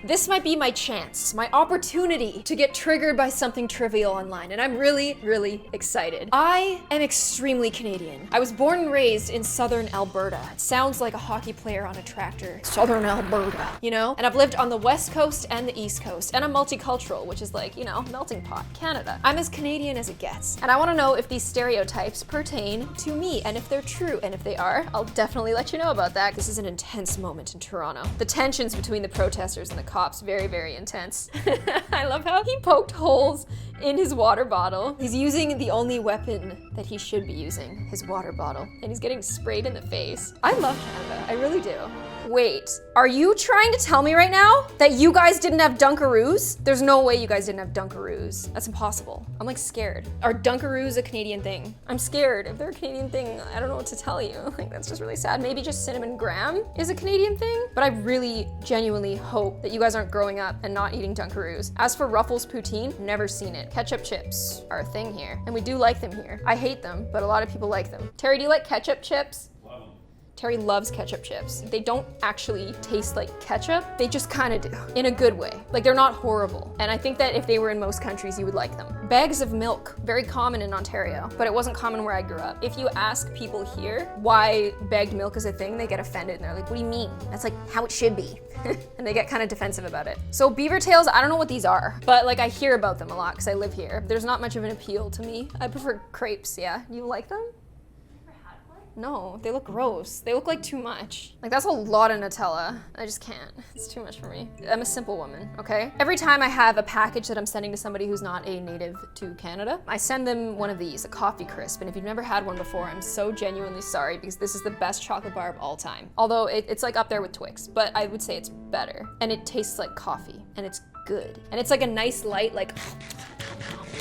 This might be my chance, my opportunity to get triggered by something trivial online, and I'm really, really excited. I am extremely Canadian. I was born and raised in southern Alberta. It sounds like a hockey player on a tractor. Southern Alberta, you know? And I've lived on the West Coast and the East Coast, and I'm multicultural, which is like, you know, melting pot, Canada. I'm as Canadian as it gets. And I wanna know if these stereotypes pertain to me, and if they're true, and if they are, I'll definitely let you know about that. This is an intense moment in Toronto. The tensions between the protesters and the cops, very, very intense. I love how he poked holes in his water bottle. He's using the only weapon that he should be using, his water bottle, and he's getting sprayed in the face. I love Canada, I really do. Wait, are you trying to tell me right now that you guys didn't have Dunkaroos? There's no way you guys didn't have Dunkaroos. That's impossible. I'm like scared. Are Dunkaroos a Canadian thing? I'm scared. If they're a Canadian thing, I don't know what to tell you. Like, that's just really sad. Maybe just cinnamon graham is a Canadian thing, but I really genuinely hope that you guys aren't growing up and not eating Dunkaroos. As for Ruffles poutine, never seen it. Ketchup chips are a thing here, and we do like them here. I hate them, but a lot of people like them. Terry, do you like ketchup chips? Terry loves ketchup chips. They don't actually taste like ketchup, they just kind of do, in a good way. Like, they're not horrible. And I think that if they were in most countries, you would like them. Bags of milk, very common in Ontario, but it wasn't common where I grew up. If you ask people here why bagged milk is a thing, they get offended and they're like, what do you mean? That's like how it should be. And they get kind of defensive about it. So beaver tails, I don't know what these are, but like I hear about them a lot because I live here. There's not much of an appeal to me. I prefer crepes, yeah. You like them? No, they look gross. They look like too much. Like, that's a lot of Nutella. I just can't. It's too much for me. I'm a simple woman, okay? Every time I have a package that I'm sending to somebody who's not a native to Canada, I send them one of these, a coffee crisp. And if you've never had one before, I'm so genuinely sorry because this is the best chocolate bar of all time. Although it's like up there with Twix, but I would say it's better. And it tastes like coffee, and it's good. And it's like a nice light, like,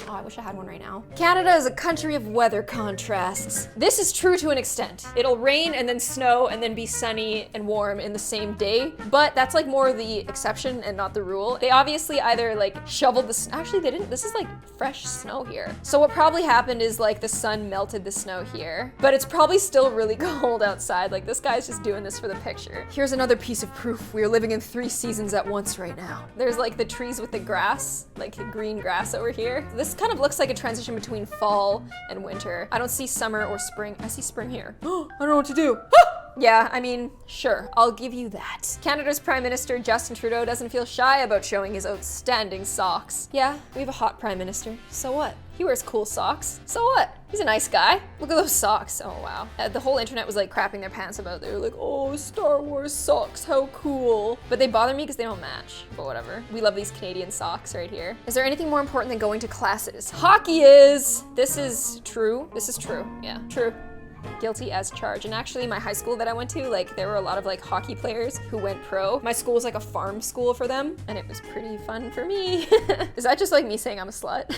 oh, I wish I had one right now. Canada is a country of weather contrasts. This is true to an extent. It'll rain and then snow and then be sunny and warm in the same day, but that's like more the exception and not the rule. They obviously either like shoveled the actually they didn't. This is like fresh snow here. So what probably happened is like the sun melted the snow here, but it's probably still really cold outside. Like, this guy's just doing this for the picture. Here's another piece of proof. We are living in 3 seasons at once right now. There's like the trees with the grass, like green grass over here. This kind of looks like a transition between fall and winter. I don't see summer or spring. I see spring here. I don't know what to do. Yeah, I mean, sure, I'll give you that. Canada's Prime Minister Justin Trudeau doesn't feel shy about showing his outstanding socks. Yeah, we have a hot Prime Minister. So what? He wears cool socks. So what? He's a nice guy. Look at those socks. Oh, wow. The whole internet was like crapping their pants about it. They were like, oh, Star Wars socks, how cool. But they bother me because they don't match, but whatever. We love these Canadian socks right here. Is there anything more important than going to classes? Hockey is. This is true. This is true. Yeah, true. Guilty as charged. And actually my high school that I went to, like, there were a lot of like hockey players who went pro. My school was like a farm school for them, and it was pretty fun for me. Is that just like me saying I'm a slut?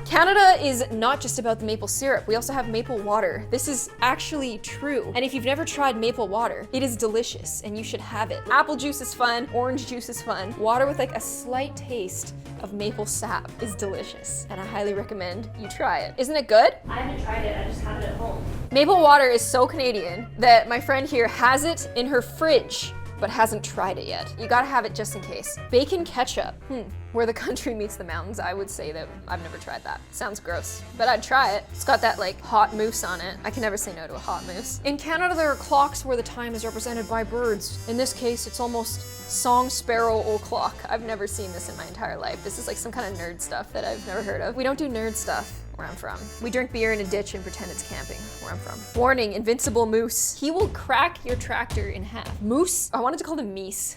Canada is not just about the maple syrup. We also have maple water. This is actually true. And if you've never tried maple water, it is delicious and you should have it. Apple juice is fun, orange juice is fun. Water with like a slight taste of maple sap is delicious, and I highly recommend you try it. Isn't it good? I haven't tried it, I just have it at home. Maple water is so Canadian that my friend here has it in her fridge, but hasn't tried it yet. You gotta have it just in case. Bacon ketchup. Where the country meets the mountains, I would say that I've never tried that. Sounds gross, but I'd try it. It's got that like hot moose on it. I can never say no to a hot moose. In Canada, there are clocks where the time is represented by birds. In this case, it's almost Song Sparrow o'clock. I've never seen this in my entire life. This is like some kind of nerd stuff that I've never heard of. We don't do nerd stuff where I'm from. We drink beer in a ditch and pretend it's camping where I'm from. Warning, invincible moose. He will crack your tractor in half. Moose? I wanted to call them meese.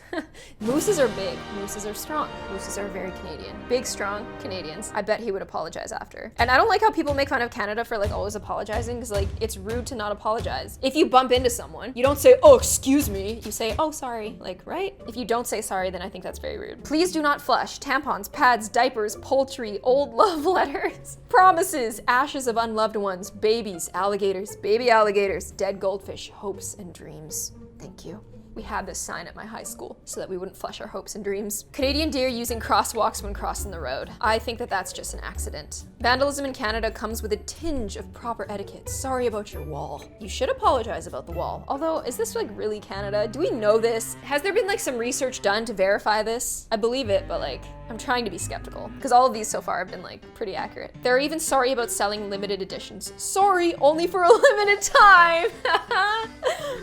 Mooses are big, mooses are strong. Mooses are very Canadian. Big, strong Canadians. I bet he would apologize after. And I don't like how people make fun of Canada for like always apologizing, because like it's rude to not apologize. If you bump into someone, you don't say, oh, excuse me. You say, oh, sorry, like, right? If you don't say sorry, then I think that's very rude. Please do not flush tampons, pads, diapers, poultry, old love letters, promises, ashes of unloved ones, babies, alligators, baby alligators, dead goldfish, hopes and dreams. Thank you. We had this sign at my high school so that we wouldn't flush our hopes and dreams. Canadian deer using crosswalks when crossing the road. I think that that's just an accident. Vandalism in Canada comes with a tinge of proper etiquette. Sorry about your wall. You should apologize about the wall. Although, is this like really Canada? Do we know this? Has there been like some research done to verify this? I believe it, but like, I'm trying to be skeptical because all of these so far have been like pretty accurate. They're even sorry about selling limited editions. Sorry, only for a limited time.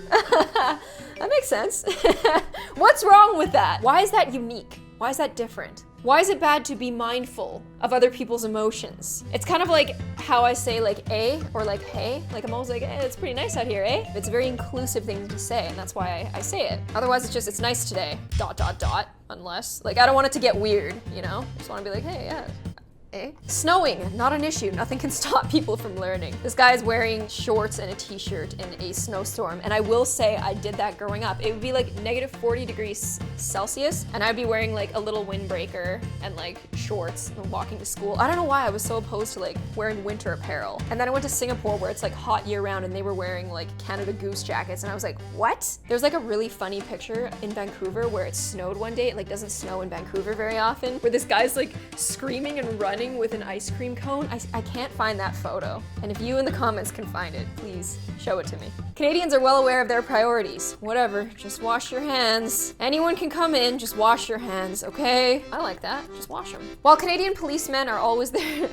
That makes sense. What's wrong with that? Why is that unique? Why is that different? Why is it bad to be mindful of other people's emotions? It's kind of like how I say like eh or like hey. Like I'm always like, eh, it's pretty nice out here, eh? It's a very inclusive thing to say, and that's why I say it. Otherwise it's just, it's nice today, ... Unless, like I don't want it to get weird, you know? I just want to be like, hey, yeah. Eh? Snowing, not an issue. Nothing can stop people from learning. This guy is wearing shorts and a t-shirt in a snowstorm, and I will say I did that growing up. It would be like negative 40 degrees Celsius, and I'd be wearing like a little windbreaker and like shorts and walking to school. I don't know why I was so opposed to like wearing winter apparel. And then I went to Singapore where it's like hot year round and they were wearing like Canada Goose jackets, and I was like, what? There's like a really funny picture in Vancouver where it snowed one day. It like doesn't snow in Vancouver very often, where this guy's like screaming and running with an ice cream cone. I can't find that photo. And if you in the comments can find it, please show it to me. Canadians are well aware of their priorities. Whatever, just wash your hands. Anyone can come in, just wash your hands, okay? I like that, just wash them. While Canadian policemen are always there,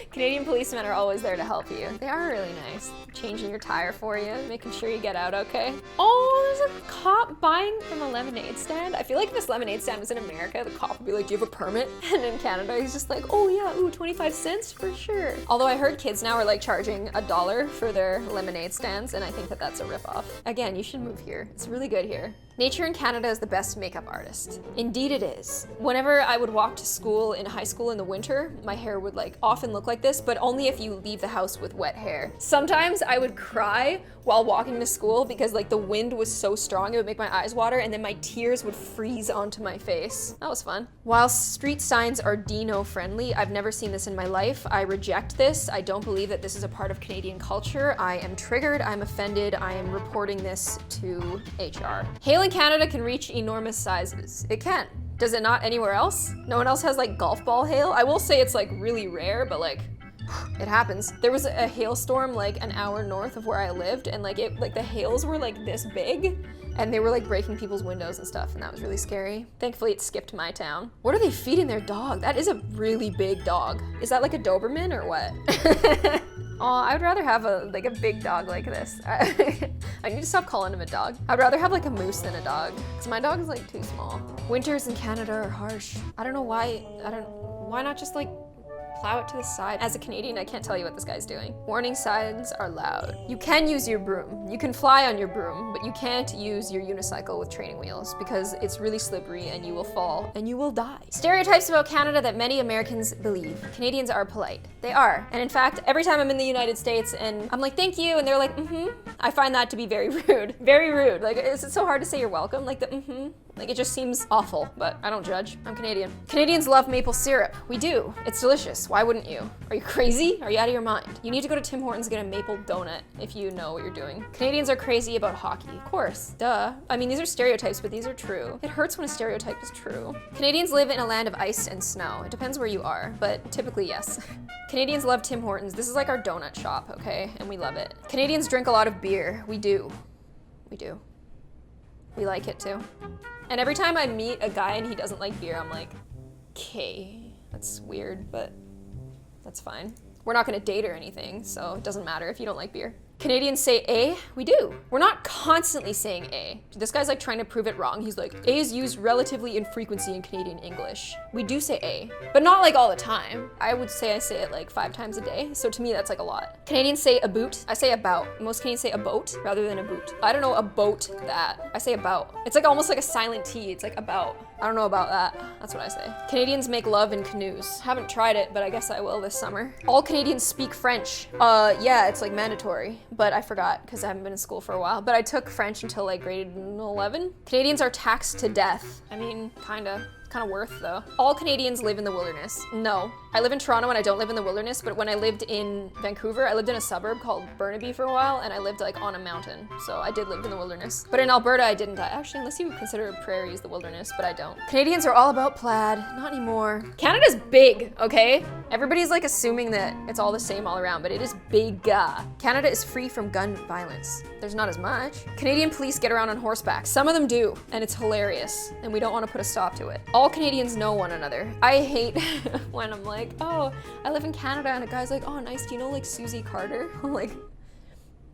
Canadian policemen are always there to help you. They are really nice. Changing your tire for you, making sure you get out okay. Oh, there's a cop buying from a lemonade stand. I feel like if this lemonade stand was in America, the cop would be like, do you have a permit? And in Canada, he's just like, oh yeah, ooh, 25 cents for sure. Although I heard kids now are like charging $1 for their lemonade stands, and I think that that's a ripoff. Again, you should move here. It's really good here. Nature in Canada is the best makeup artist. Indeed it is. Whenever I would walk to school in high school in the winter, my hair would like often look like this, but only if you leave the house with wet hair. Sometimes I would cry while walking to school because like the wind was so strong it would make my eyes water, and then my tears would freeze onto my face. That was fun. While street signs are Dino friendly, I've never seen this in my life. I reject this. I don't believe that this is a part of Canadian culture. I am triggered, I'm offended, I am reporting this to HR. Hail in Canada can reach enormous sizes. It can. Does it not anywhere else? No one else has like golf ball hail? I will say it's like really rare, but like, it happens. There was a hailstorm like an hour north of where I lived, and like the hails were like this big, and they were like breaking people's windows and stuff, and that was really scary. Thankfully it skipped my town. What are they feeding their dog? That is a really big dog. Is that like a Doberman or what? Aw, I would rather have a big dog like this. I need to stop calling him a dog. I'd rather have like a moose than a dog, because my dog is like too small. Winters in Canada are harsh. I don't know why, why not just like plow it to the side? As a Canadian, I can't tell you what this guy's doing. Warning signs are loud. You can use your broom. You can fly on your broom, but you can't use your unicycle with training wheels because it's really slippery and you will fall and you will die. Stereotypes about Canada that many Americans believe. Canadians are polite. They are. And in fact, every time I'm in the United States and I'm like, thank you, and they're like, I find that to be very rude. Very rude. Like, is it so hard to say you're welcome? Like the Like it just seems awful, but I don't judge. I'm Canadian. Canadians love maple syrup. We do. It's delicious. Why wouldn't you? Are you crazy? Are you out of your mind? You need to go to Tim Hortons and get a maple donut if you know what you're doing. Canadians are crazy about hockey. Of course, duh. I mean, these are stereotypes, but these are true. It hurts when a stereotype is true. Canadians live in a land of ice and snow. It depends where you are, but typically yes. Canadians love Tim Hortons. This is like our donut shop, okay? And we love it. Canadians drink a lot of beer. We do. We do. We like it too. And every time I meet a guy and he doesn't like beer, I'm like, okay, that's weird, but that's fine. We're not gonna date or anything, so it doesn't matter if you don't like beer. Canadians say A, we do. We're not constantly saying A. This guy's like trying to prove it wrong. He's like, A is used relatively in frequency in Canadian English. We do say A, but not like all the time. I would say I say it like 5 times a day, so to me that's like a lot. Canadians say a boot. I say about. Most Canadians say a boat rather than a boot. I don't know a boat that. I say about. It's like almost like a silent T. It's like about. I don't know about that. That's what I say. Canadians make love in canoes. Haven't tried it, but I guess I will this summer. All Canadians speak French. Yeah, it's like mandatory, but I forgot because I haven't been in school for a while. But I took French until like grade 11. Canadians are taxed to death. I mean, kinda. kind of worth though. All Canadians live in the wilderness. No. I live in Toronto and I don't live in the wilderness, but when I lived in Vancouver, I lived in a suburb called Burnaby for a while, and I lived like on a mountain. So I did live in the wilderness. But in Alberta, I didn't. Actually, unless you consider prairies the wilderness, but I don't. Canadians are all about plaid. Not anymore. Canada's big, okay? Everybody's like assuming that it's all the same all around, but it is big. Canada is free from gun violence. There's not as much. Canadian police get around on horseback. Some of them do, and it's hilarious, and we don't want to put a stop to it. All Canadians know one another. I hate when I'm like, oh, I live in Canada, and a guy's like, oh, nice, do you know like Susie Carter? I'm like,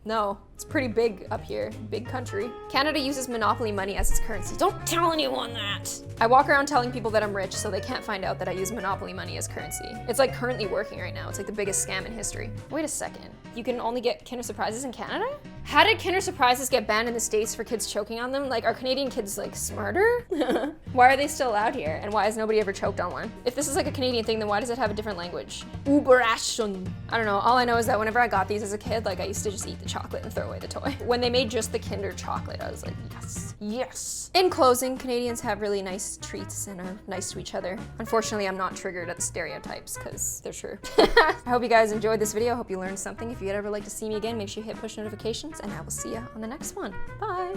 no, it's pretty big up here, big country. Canada uses monopoly money as its currency. Don't tell anyone that. I walk around telling people that I'm rich so they can't find out that I use monopoly money as currency. It's like currently working right now. It's like the biggest scam in history. Wait a second, you can only get Kinder Surprises in Canada? How did Kinder Surprises get banned in the States for kids choking on them? Like, are Canadian kids like smarter? Why are they still allowed here? And why has nobody ever choked on one? If this is like a Canadian thing, then why does it have a different language? Überraschung. I don't know, all I know is that whenever I got these as a kid, like I used to just eat the chocolate and throw away the toy. When they made just the Kinder chocolate, I was like, yes, yes. In closing, Canadians have really nice treats and are nice to each other. Unfortunately, I'm not triggered at the stereotypes because they're true. I hope you guys enjoyed this video. I hope you learned something. If you'd ever like to see me again, make sure you hit push notifications, and I will see you on the next one. Bye.